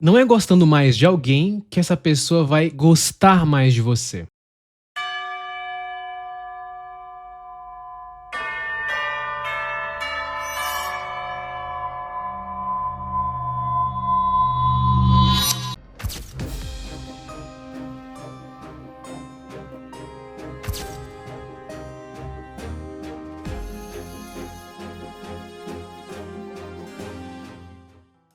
Não é gostando mais de alguém que essa pessoa vai gostar mais de você.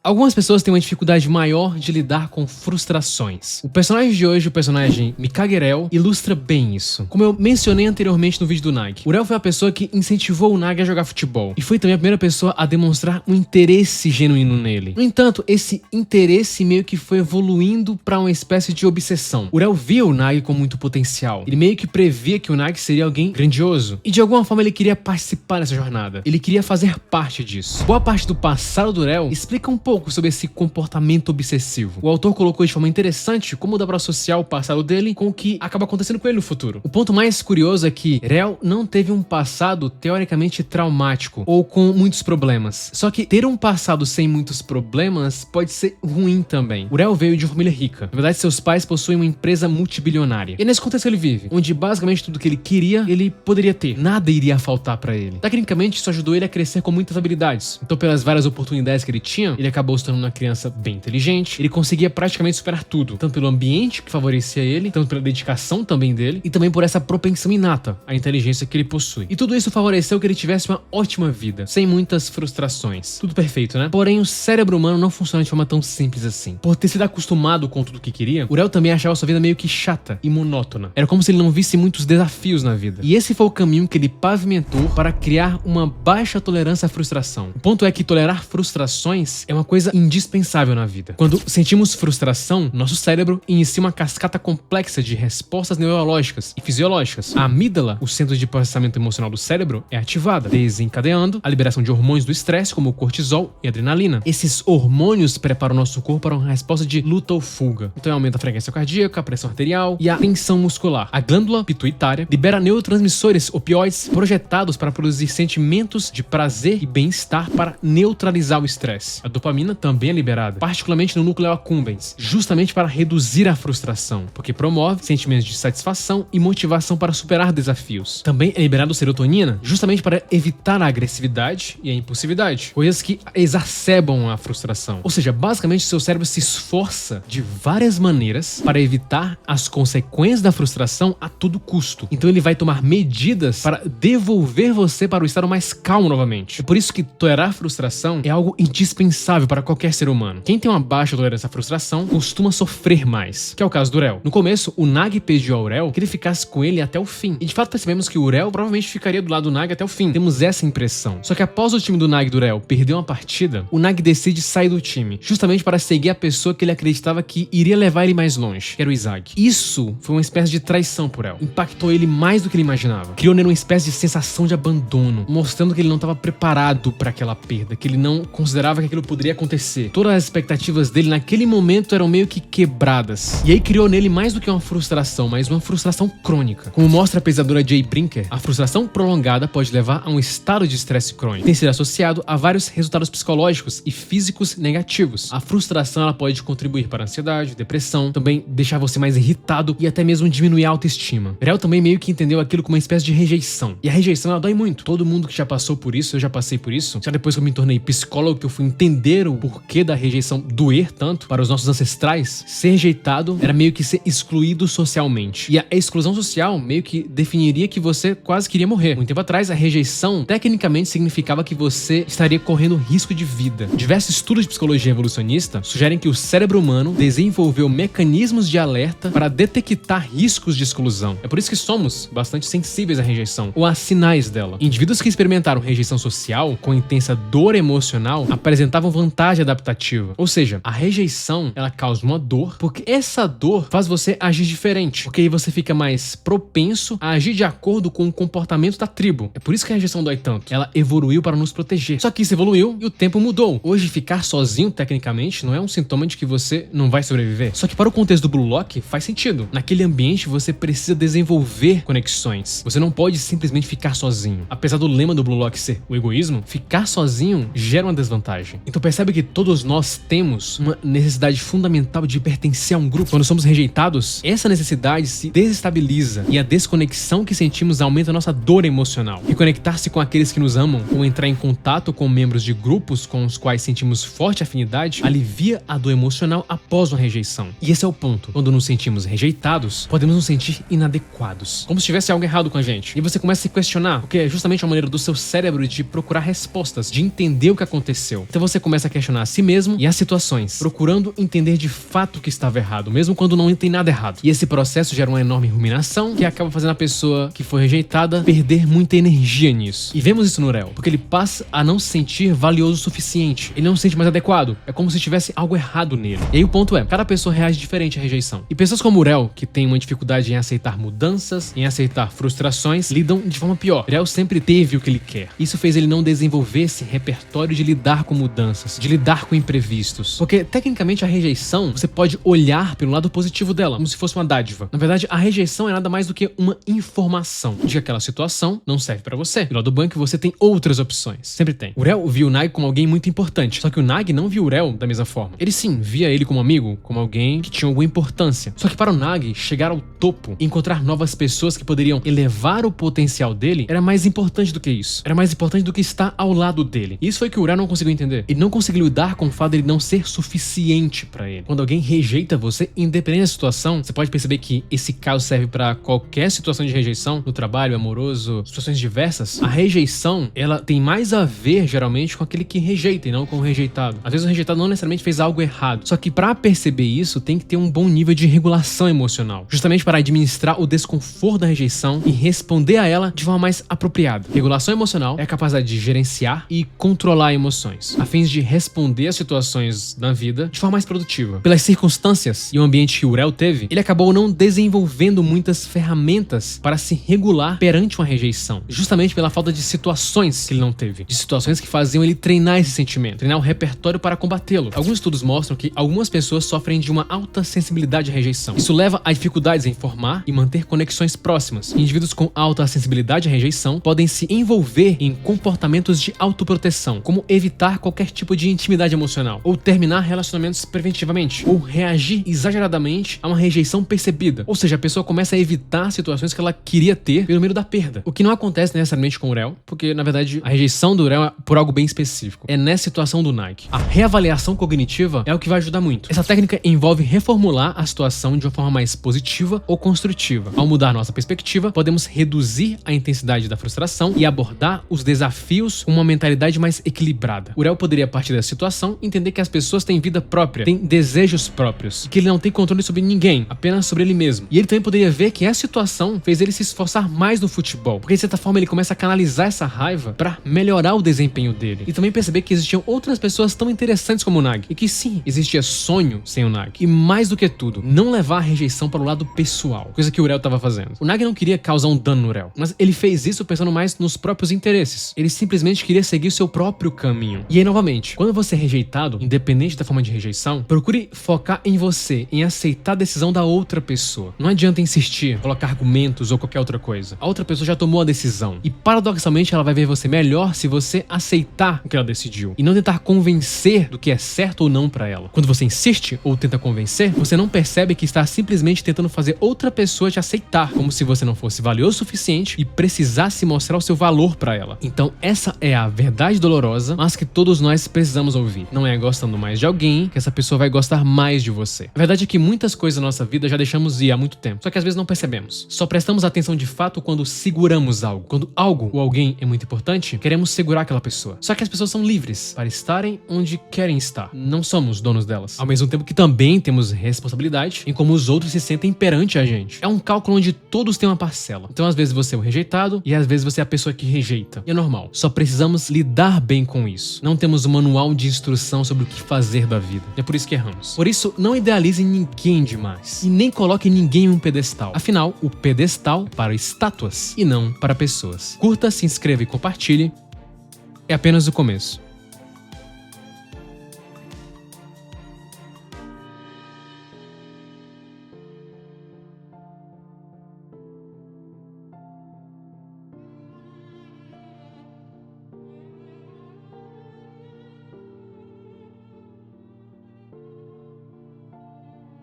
Algumas pessoas têm uma dificuldade maior de lidar com frustrações. O personagem de hoje, o personagem Mikagirel, ilustra bem isso. Como eu mencionei anteriormente no vídeo do Nag, o Rel foi a pessoa que incentivou o Nag a jogar futebol. E foi também a primeira pessoa a demonstrar um interesse genuíno nele. No entanto, esse interesse meio que foi evoluindo para uma espécie de obsessão. O Rel via o Nag com muito potencial. Ele meio que previa que o Nag seria alguém grandioso. E de alguma forma ele queria participar dessa jornada. Ele queria fazer parte disso. Boa parte do passado do Rel explica um pouco sobre esse comportamento obsessivo. O autor colocou de forma interessante como dá pra associar o passado dele com o que acaba acontecendo com ele no futuro. O ponto mais curioso é que Rel não teve um passado teoricamente traumático ou com muitos problemas. Só que ter um passado sem muitos problemas pode ser ruim também. O Rel veio de uma família rica. Na verdade, seus pais possuem uma empresa multibilionária. E é nesse contexto que ele vive, onde basicamente tudo que ele queria, ele poderia ter. Nada iria faltar pra ele. Tecnicamente, isso ajudou ele a crescer com muitas habilidades. Então, pelas várias oportunidades que ele tinha, ele acabou se tornando uma criança bem inteligente. Ele conseguia praticamente superar tudo, tanto pelo ambiente que favorecia ele, tanto pela dedicação também dele, e também por essa propensão inata à inteligência que ele possui. E tudo isso favoreceu que ele tivesse uma ótima vida, sem muitas frustrações. Tudo perfeito, né? Porém, o cérebro humano não funciona de forma tão simples assim. Por ter sido acostumado com tudo que queria, o Rel também achava sua vida meio que chata e monótona. Era como se ele não visse muitos desafios na vida. E esse foi o caminho que ele pavimentou para criar uma baixa tolerância à frustração. O ponto é que tolerar frustrações é uma coisa indispensável na vida. Quando sentimos frustração, nosso cérebro inicia uma cascata complexa de respostas neurológicas e fisiológicas. A amígdala, o centro de processamento emocional do cérebro, é ativada, desencadeando a liberação de hormônios do estresse, como o cortisol e adrenalina. Esses hormônios preparam o nosso corpo para uma resposta de luta ou fuga. Então aumenta a frequência cardíaca, a pressão arterial e a tensão muscular. A glândula pituitária libera neurotransmissores opioides projetados para produzir sentimentos de prazer e bem-estar para neutralizar o estresse. A dopamina também é liberada, particularmente no núcleo accumbens, justamente para reduzir a frustração, porque promove sentimentos de satisfação e motivação para superar desafios. Também é liberado serotonina, justamente para evitar a agressividade e a impulsividade, coisas que exacerbam a frustração. Ou seja, basicamente seu cérebro se esforça de várias maneiras para evitar as consequências da frustração a todo custo. Então ele vai tomar medidas para devolver você para o estado mais calmo novamente. É por isso que tolerar a frustração é algo indispensável para qualquer ser humano. Quem tem uma baixa tolerância à frustração costuma sofrer mais, que é o caso do Rel. No começo, o Nag pediu ao Rel que ele ficasse com ele até o fim. E de fato percebemos que o Rel provavelmente ficaria do lado do Nag até o fim. Temos essa impressão. Só que após o time do Nag e do Rel perder uma partida, o Nag decide sair do time, justamente para seguir a pessoa que ele acreditava que iria levar ele mais longe, que era o Izag. Isso foi uma espécie de traição por Rel. Impactou ele mais do que ele imaginava. Criou nele uma espécie de sensação de abandono, mostrando que ele não estava preparado para aquela perda, que ele não considerava que aquilo poderia acontecer. Todas as expectativas dele naquele momento eram meio que quebradas. E aí criou nele mais do que uma frustração, mas uma frustração crônica. Como mostra a pesquisadora Jay Brinker, a frustração prolongada pode levar a um estado de estresse crônico. Tem sido associado a vários resultados psicológicos e físicos negativos. A frustração ela pode contribuir para a ansiedade, depressão, também deixar você mais irritado e até mesmo diminuir a autoestima. Rel também meio que entendeu aquilo como uma espécie de rejeição. E a rejeição ela dói muito. Todo mundo que já passou por isso, eu já passei por isso. Só depois que eu me tornei psicólogo que eu fui entender o porquê da rejeição doer tanto para os nossos ancestrais. Ser rejeitado era meio que ser excluído socialmente. E a exclusão social meio que definiria que você quase queria morrer. Muito tempo atrás, a rejeição tecnicamente significava que você estaria correndo risco de vida. Diversos estudos de psicologia evolucionista sugerem que o cérebro humano desenvolveu mecanismos de alerta para detectar riscos de exclusão. É por isso que somos bastante sensíveis à rejeição, ou a sinais dela. Indivíduos que experimentaram rejeição social com intensa dor emocional apresentavam vantagem adaptativa. Ou seja, a rejeição, ela causa uma dor, porque essa dor faz você agir diferente, porque aí você fica mais propenso a agir de acordo com o comportamento da tribo. É por isso que a rejeição dói tanto. Ela evoluiu para nos proteger. Só que isso evoluiu e o tempo mudou. Hoje, ficar sozinho, tecnicamente, não é um sintoma de que você não vai sobreviver. Só que para o contexto do Blue Lock, faz sentido. Naquele ambiente, você precisa desenvolver conexões. Você não pode simplesmente ficar sozinho. Apesar do lema do Blue Lock ser o egoísmo, ficar sozinho gera uma desvantagem. Então percebe Sabe que todos nós temos uma necessidade fundamental de pertencer a um grupo? Quando somos rejeitados, essa necessidade se desestabiliza e a desconexão que sentimos aumenta a nossa dor emocional. E conectar-se com aqueles que nos amam ou entrar em contato com membros de grupos com os quais sentimos forte afinidade alivia a dor emocional após uma rejeição. E esse é o ponto. Quando nos sentimos rejeitados, podemos nos sentir inadequados, como se tivesse algo errado com a gente. E você começa a se questionar, porque é justamente a maneira do seu cérebro de procurar respostas, de entender o que aconteceu. Então você começa a questionar a si mesmo e as situações, procurando entender de fato o que estava errado, mesmo quando não tem nada errado. E esse processo gera uma enorme ruminação que acaba fazendo a pessoa que foi rejeitada perder muita energia nisso. E vemos isso no Rel, porque ele passa a não se sentir valioso o suficiente. Ele não se sente mais adequado. É como se tivesse algo errado nele. E aí o ponto é, cada pessoa reage diferente à rejeição. E pessoas como o Rel, que tem uma dificuldade em aceitar mudanças, em aceitar frustrações, lidam de forma pior. Rel sempre teve o que ele quer. Isso fez ele não desenvolver esse repertório de lidar com mudanças, de lidar com imprevistos. Porque, tecnicamente, a rejeição, você pode olhar pelo lado positivo dela, como se fosse uma dádiva. Na verdade, a rejeição é nada mais do que uma informação de que aquela situação não serve pra você. Do lado bom é que você tem outras opções. Sempre tem. O Rel viu o Nag como alguém muito importante, só que o Nag não viu o Rel da mesma forma. Ele sim, via ele como amigo, como alguém que tinha alguma importância. Só que para o Nag, chegar ao topo e encontrar novas pessoas que poderiam elevar o potencial dele era mais importante do que isso. Era mais importante do que estar ao lado dele. E isso foi que o Rel não conseguiu entender. Ele não conseguiu lidar com o fato de ele não ser suficiente pra ele. Quando alguém rejeita você, independente da situação, você pode perceber que esse caso serve pra qualquer situação de rejeição, no trabalho, amoroso, situações diversas. A rejeição, ela tem mais a ver, geralmente, com aquele que rejeita e não com o rejeitado. Às vezes o rejeitado não necessariamente fez algo errado. Só que pra perceber isso, tem que ter um bom nível de regulação emocional. Justamente para administrar o desconforto da rejeição e responder a ela de forma mais apropriada. Regulação emocional é a capacidade de gerenciar e controlar emoções, a fim de responder às situações na vida de forma mais produtiva. Pelas circunstâncias e o ambiente que o Rel teve, ele acabou não desenvolvendo muitas ferramentas para se regular perante uma rejeição, justamente pela falta de situações que ele não teve, de situações que faziam ele treinar esse sentimento, treinar o repertório para combatê-lo. Alguns estudos mostram que algumas pessoas sofrem de uma alta sensibilidade à rejeição. Isso leva a dificuldades em formar e manter conexões próximas. Indivíduos com alta sensibilidade à rejeição podem se envolver em comportamentos de autoproteção, como evitar qualquer tipo de intimidade emocional, ou terminar relacionamentos preventivamente, ou reagir exageradamente a uma rejeição percebida. Ou seja, a pessoa começa a evitar situações que ela queria ter pelo medo da perda. O que não acontece necessariamente com o Rel, porque na verdade a rejeição do Rel é por algo bem específico. É nessa situação do Nag. A reavaliação cognitiva é o que vai ajudar muito. Essa técnica envolve reformular a situação de uma forma mais positiva ou construtiva. Ao mudar nossa perspectiva, podemos reduzir a intensidade da frustração e abordar os desafios com uma mentalidade mais equilibrada. O Rel poderia, a partir dessa situação, entender que as pessoas têm vida própria, têm desejos próprios, e que ele não tem controle sobre ninguém, apenas sobre ele mesmo. E ele também poderia ver que essa situação fez ele se esforçar mais no futebol, porque de certa forma ele começa a canalizar essa raiva para melhorar o desempenho dele. E também perceber que existiam outras pessoas tão interessantes como o Nag, e que sim, existia sonho sem o Nag. E mais do que tudo, não levar a rejeição para o lado pessoal, coisa que o Rel estava fazendo. O Nag não queria causar um dano no Rel, mas ele fez isso pensando mais nos próprios interesses. Ele simplesmente queria seguir o seu próprio caminho. E aí, novamente, quando você é rejeitado, independente da forma de rejeição, procure focar em você, em aceitar a decisão da outra pessoa. Não adianta insistir, colocar argumentos ou qualquer outra coisa. A outra pessoa já tomou a decisão. E paradoxalmente, ela vai ver você melhor se você aceitar o que ela decidiu e não tentar convencer do que é certo ou não pra ela. Quando você insiste ou tenta convencer, você não percebe que está simplesmente tentando fazer outra pessoa te aceitar, como se você não fosse valioso o suficiente e precisasse mostrar o seu valor pra ela. Então essa é a verdade dolorosa, mas que todos nós precisamos ouvir. Não é gostando mais de alguém que essa pessoa vai gostar mais de você. A verdade é que muitas coisas na nossa vida já deixamos ir há muito tempo, só que às vezes não percebemos. Só prestamos atenção de fato quando seguramos algo. Quando algo ou alguém é muito importante, queremos segurar aquela pessoa. Só que as pessoas são livres para estarem onde querem estar. Não somos donos delas. Ao mesmo tempo que também temos responsabilidade em como os outros se sentem perante a gente. É um cálculo onde todos têm uma parcela. Então às vezes você é o rejeitado e às vezes você é a pessoa que rejeita. E é normal. Só precisamos lidar bem com isso. Não temos um manual de instrução sobre o que fazer da vida. É por isso que erramos. Por isso, não idealize ninguém demais. E nem coloque ninguém em um pedestal. Afinal, o pedestal para estátuas e não para pessoas. Curta, se inscreva e compartilhe. É apenas o começo.